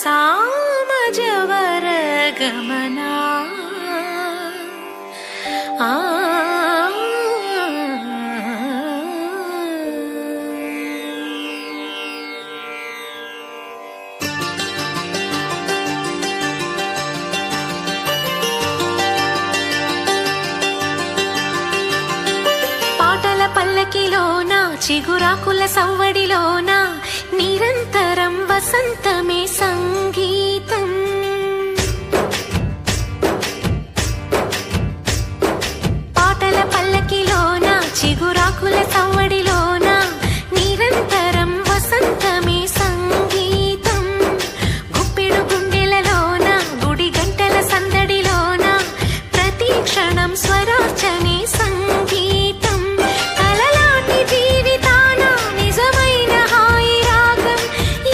సామజవర గమనా పాటల పల్లకిలోన చిగురాకుల సవ్వడిలోన నిరంతరం వసంతమే సంగీతం. పాటల పల్లకిలోన చిగురాకుల సవ్వడిలోన నిరంతరం వసంతమే సంగీతం. గుప్పెడు గుండెలలోన గుడి గంటల సందడిలోన ప్రతి క్షణం స్వరార్చనే సంగీతం. కలలాంటి జీవితాన నిజమైన హాయి రాగం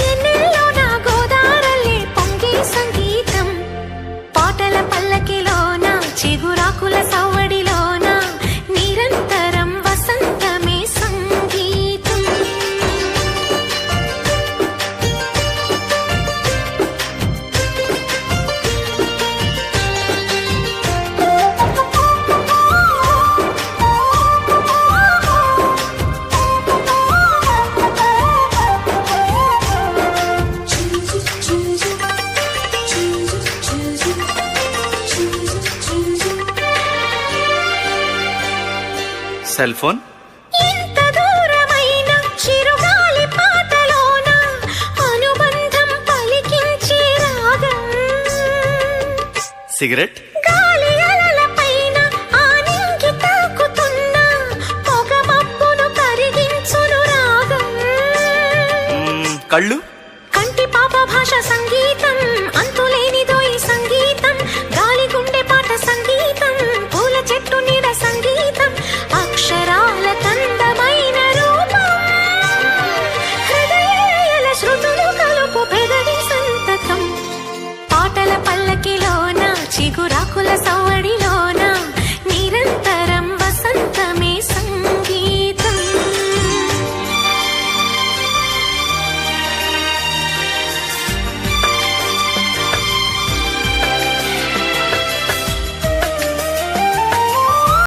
ఎన్నెల్లో నా గోదారల్లే పొంగే సంగీతం. పాటల పల్లకిలోన చిగురాకుల సవ్వడిలోన నిరంతరం వసంతమే సంగీతం. సెల్ ఫోన్ ఎంత దూరమైన చిరుగాలి పాటలోన అనుబంధం పలికించే రాగం. సిగరెట్ గాలి అలలపైన ఆనింగి తాకుతున్న పొగ మబ్బును కరిగించును రాగం. కళ్ళు